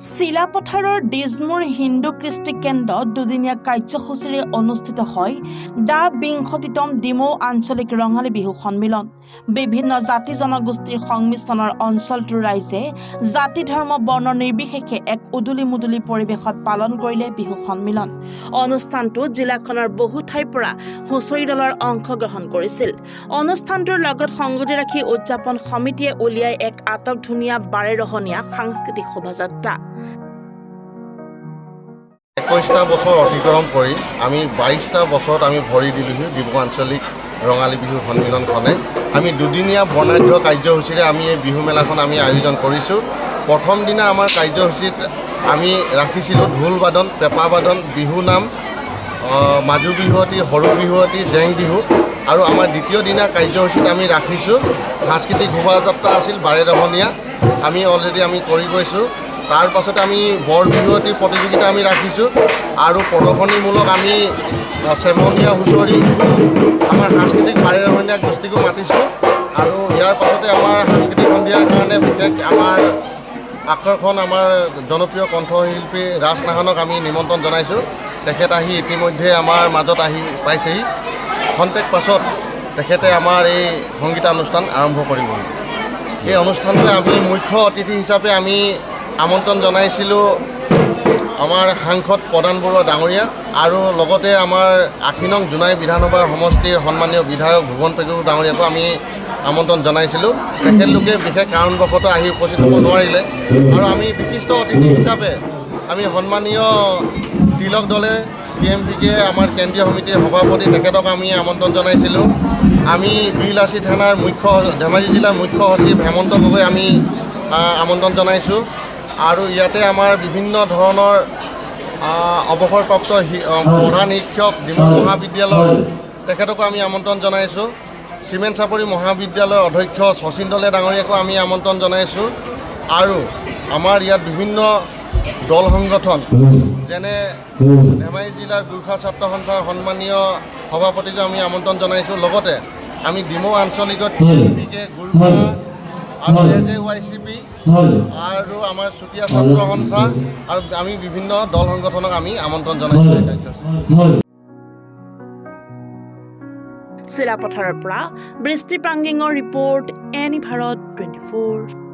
চিলাপথাৰৰ ডিজমুৰ হিন্দু কৃষ্টি কেন্দ্ৰত দুদিনীয়া কাৰ্যসূচীৰে অনুষ্ঠিত হয় দ্য ২৫তম ডিমৌ আঞ্চলিক ৰঙালী বিহু সন্মিলন। বিভিন্ন জাতি জনগোষ্ঠীৰ সংমিশ্ৰণৰ অঞ্চলটোৰ ৰাইজে জাতি ধৰ্ম বৰ্ণ নিৰ্বিশেষে এক উদুলি মুদুলি পৰিৱেশত পালন কৰিলে বিহু সন্মিলন। অনুষ্ঠানটো জিলাখনৰ বহু ঠাইৰ পৰা হুঁচৰি দলৰ অংশগ্ৰহণ কৰিছিল। অনুষ্ঠানটোৰ লগত সংগতি ৰাখি উদযাপন সমিতিয়ে উলিয়াই এক আটকধুনীয়া বাৰেৰহণীয়া সাংস্কৃতিক শোভাযাত্ৰা। ২১টা বছৰ অতিক্ৰম কৰি আমি ২২টা বছৰত আমি ভৰি দিলোহি ডিমৌ আঞ্চলিক ৰঙালী বিহু সন্মিলনখনে। আমি দুদিনীয়া বৰ্ণাঢ্য কাৰ্যসূচীৰে আমি এই বিহু মেলাখন আমি আয়োজন কৰিছোঁ। প্ৰথম দিনা আমাৰ কাৰ্যসূচীত আমি ৰাখিছিলোঁ ঢোল বাদন, পেঁপা বাদন, বিহু নাম, মাজু বিহুৱতী, সৰু বিহুৱতী, জেং বিহু। আৰু আমাৰ দ্বিতীয় দিনা কাৰ্যসূচীত আমি ৰাখিছোঁ সাংস্কৃতিক শোভাযাত্ৰা আছিল বাৰেৰহণীয়া। আমি অলৰেডি আমি কৰি গৈছোঁ। তাৰ পাছতে আমি বৰ বিহুৱতীৰ প্ৰতিযোগিতা আমি ৰাখিছোঁ আৰু প্ৰদৰ্শনীমূলক আমি চেমনীয়া হুঁচৰি আমাৰ সাংস্কৃতিক বাৰেৰহণীয়া গোষ্ঠীকো মাতিছোঁ। আৰু ইয়াৰ পাছতে আমাৰ সাংস্কৃতিক সন্ধিয়াৰ কাৰণে বিশেষ আমাৰ আকৰ্ষণ আমাৰ জনপ্ৰিয় কণ্ঠশিল্পী ৰাজ নাহানক আমি নিমন্ত্ৰণ জনাইছোঁ। তেখেত আহি ইতিমধ্যে আমাৰ মাজত আহি পাইছেহি। খন্তেক পাছত তেখেতে আমাৰ এই সংগীতানুষ্ঠান আৰম্ভ কৰিব। এই অনুষ্ঠানটোৱে আমি মুখ্য অতিথি হিচাপে আমি আমন্ত্ৰণ জনাইছিলোঁ আমাৰ সাংসদ প্ৰদান বৰুৱা ডাঙৰীয়া আৰু লগতে আমাৰ ৮ নং জোনাই বিধানসভাৰ সমষ্টিৰ সন্মানীয় বিধায়ক ভুৱন পেগু ডাঙৰীয়াকো আমি আমন্ত্ৰণ জনাইছিলোঁ। তেখেতলোকে বিশেষ কাৰণবশতঃ আহি উপস্থিত হ'ব নোৱাৰিলে। আৰু আমি বিশিষ্ট অতিথি হিচাপে আমি সন্মানীয় তিলক দলে DMPK আমাৰ কেন্দ্ৰীয় সমিতিৰ সভাপতি তেখেতক আমি আমন্ত্ৰণ জনাইছিলোঁ। আমি বিৰলাচি থানাৰ ধেমাজি জিলাৰ মুখ্য সচিব হেমন্ত গগৈ আমি আমন্ত্ৰণ জনাইছোঁ। আৰু ইয়াতে আমাৰ বিভিন্ন ধৰণৰ অৱসৰপ্ৰাপ্ত প্ৰধান শিক্ষক ডিমৌ মহাবিদ্যালয় তেখেতকো আমি আমন্ত্ৰণ জনাইছোঁ। চিমেণ্ট চাপৰি মহাবিদ্যালয়ৰ অধ্যক্ষ শচীন দলে ডাঙৰীয়াকো আমি আমন্ত্ৰণ জনাইছোঁ। আৰু আমাৰ ইয়াত বিভিন্ন দল সংগঠন যেনে ধেমাজি জিলাৰ গোৰ্খা ছাত্ৰ সন্থাৰ সন্মানীয় সভাপতিকো আমি আমন্ত্ৰণ জনাইছোঁ। লগতে আমি ডিমৌ আঞ্চলিকত DMPK গোৰ্খা আৰু AJYCP আৰু আমাৰ চুতীয়া ছাত্ৰ সন্থা আৰু আমি বিভিন্ন দল সংগঠনক আমি আমন্ত্ৰণ জনাইছোঁ এই কাৰ্যসূচীত। চিলাপথাৰৰ পৰা বৃষ্টি প্ৰাংগিঙৰ ৰিপৰ্ট, এনি ভাৰত 24।